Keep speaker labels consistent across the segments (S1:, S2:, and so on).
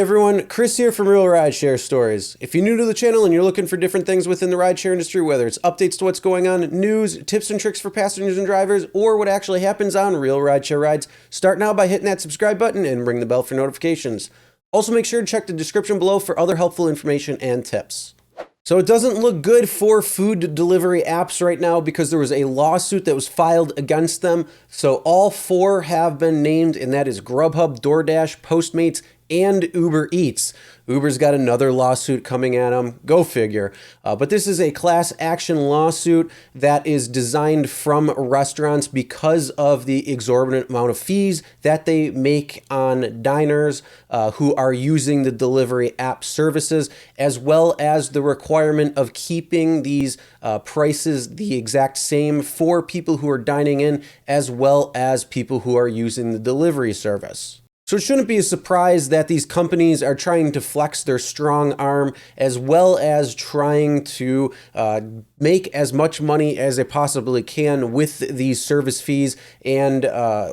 S1: everyone, Chris here from Real Rideshare Stories. If you're new to the channel and you're looking for different things within the rideshare industry, whether it's updates to what's going on, news, tips and tricks for passengers and drivers, or what actually happens on real rideshare rides, start now by hitting that subscribe button and ring the bell for notifications. Also make sure to check the description below for other helpful information and tips. So it doesn't look good for food delivery apps right now because there was a lawsuit that was filed against them. So all four have been named, and that is Grubhub, DoorDash, Postmates, and UberEATS. Uber's got another lawsuit coming at them. Go figure. But this is a class action lawsuit that is designed from restaurants because of the exorbitant amount of fees that they make on diners who are using the delivery app services, as well as the requirement of keeping these prices the exact same for people who are dining in, as well as people who are using the delivery service. So it shouldn't be a surprise that these companies are trying to flex their strong arm, as well as trying to make as much money as they possibly can with these service fees and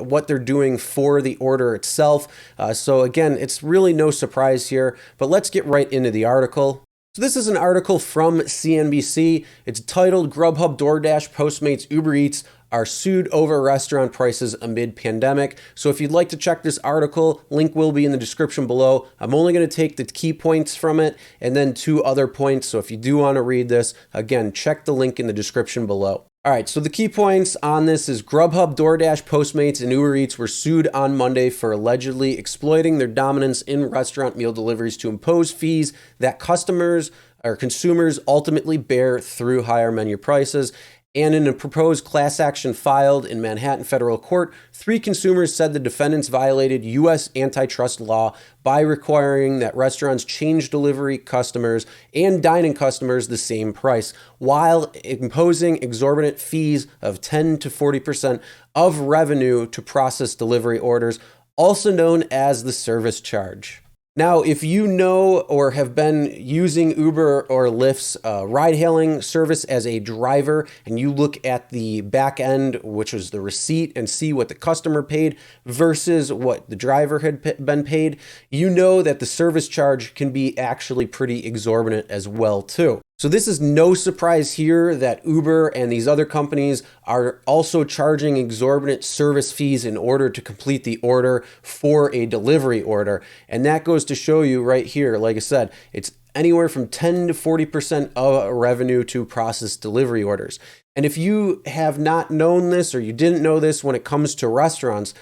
S1: what they're doing for the order itself. So again, it's really no surprise here, but let's get right into the article. So this is an article from CNBC. It's titled Grubhub, DoorDash, Postmates, UberEATS are sued over restaurant prices amid pandemic. So if you'd like to check this article, link will be in the description below. I'm only going to take the key points from it and then two other points. So if you do want to read this, again, check the link in the description below. All right, so the key points on this is Grubhub, DoorDash, Postmates, and UberEATS were sued on Monday for allegedly exploiting their dominance in restaurant meal deliveries to impose fees that customers or consumers ultimately bear through higher menu prices. And in a proposed class action filed in Manhattan federal court, 3 consumers said the defendants violated U.S. antitrust law by requiring that restaurants change delivery customers and dining customers the same price, while imposing exorbitant fees of 10 to 40% of revenue to process delivery orders, also known as the service charge. Now, if you know or have been using Uber or Lyft's ride-hailing service as a driver, and you look at the back end, which was the receipt, and see what the customer paid versus what the driver had been paid, you know that the service charge can be actually pretty exorbitant as well, too. So this is no surprise here that Uber and these other companies are also charging exorbitant service fees in order to complete the order for a delivery order. And that goes to show you right here, like I said, it's anywhere from 10 to 40% of revenue to process delivery orders. And if you have not known this or you didn't know this when it comes to restaurants,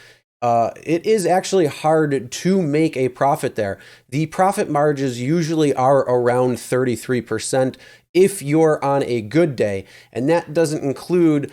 S1: it is actually hard to make a profit there. The profit margins usually are around 33% if you're on a good day, and that doesn't include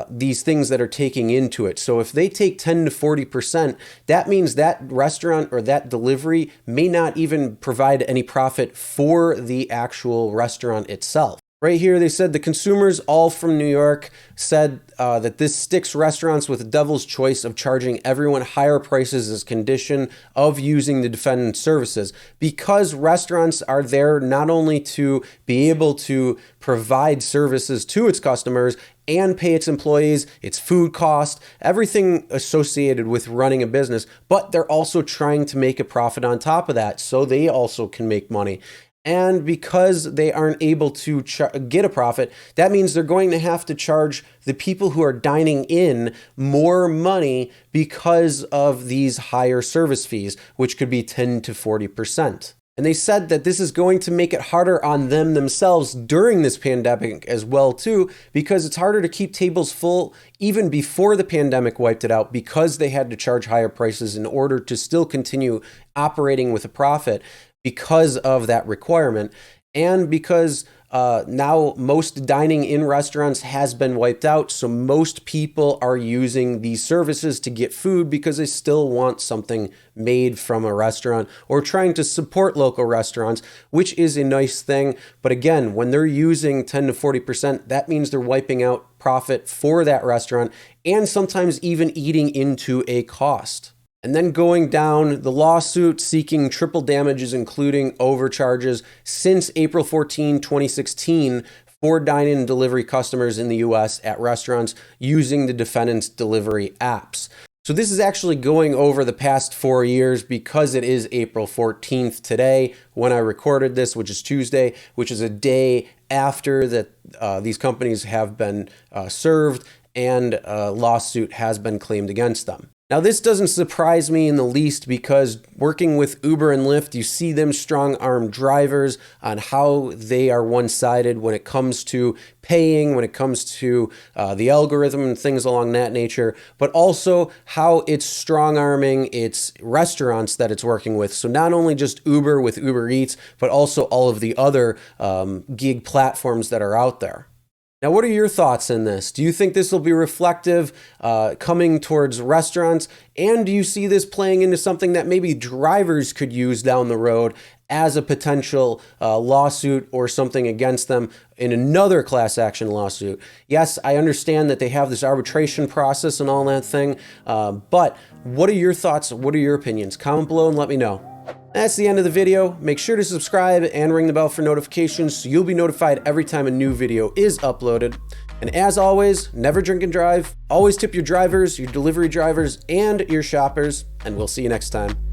S1: these things that are taking into it. So if they take 10 to 40%, that means that restaurant or that delivery may not even provide any profit for the actual restaurant itself. Right here, they said the consumers, all from New York, said that this sticks restaurants with the devil's choice of charging everyone higher prices as condition of using the defendant's services, because restaurants are there not only to be able to provide services to its customers and pay its employees, its food cost, everything associated with running a business, but they're also trying to make a profit on top of that so they also can make money. And because they aren't able to get a profit, that means they're going to have to charge the people who are dining in more money because of these higher service fees, which could be 10 to 40%. And they said that this is going to make it harder on them themselves during this pandemic as well, too, because it's harder to keep tables full even before the pandemic wiped it out, because they had to charge higher prices in order to still continue operating with a profit because of that requirement, and because now most dining in restaurants has been wiped out, so most people are using these services to get food because they still want something made from a restaurant or trying to support local restaurants, which is a nice thing. But again, when they're using 10 to 40%, that means they're wiping out profit for that restaurant and sometimes even eating into a cost. And then going down, the lawsuit seeking triple damages, including overcharges, since April 14, 2016, for dine-in delivery customers in the U.S. at restaurants using the defendant's delivery apps. So this is actually going over the past 4 years because it is April 14th today when I recorded this, which is Tuesday, which is a day after that these companies have been served and a lawsuit has been claimed against them. Now, this doesn't surprise me in the least because working with Uber and Lyft, you see them strong-arm drivers on how they are one-sided when it comes to paying, when it comes to the algorithm and things along that nature, but also how it's strong-arming its restaurants that it's working with. So not only just Uber with UberEATS, but also all of the other gig platforms that are out there. Now, what are your thoughts in this? Do you think this will be reflective coming towards restaurants? And do you see this playing into something that maybe drivers could use down the road as a potential lawsuit or something against them in another class action lawsuit? Yes, I understand that they have this arbitration process and all that thing, but what are your thoughts? What are your opinions? Comment below and let me know. That's the end of the video. Make sure to subscribe and ring the bell for notifications so you'll be notified every time a new video is uploaded. And as always, never drink and drive. Always tip your drivers, your delivery drivers, and your shoppers. And we'll see you next time.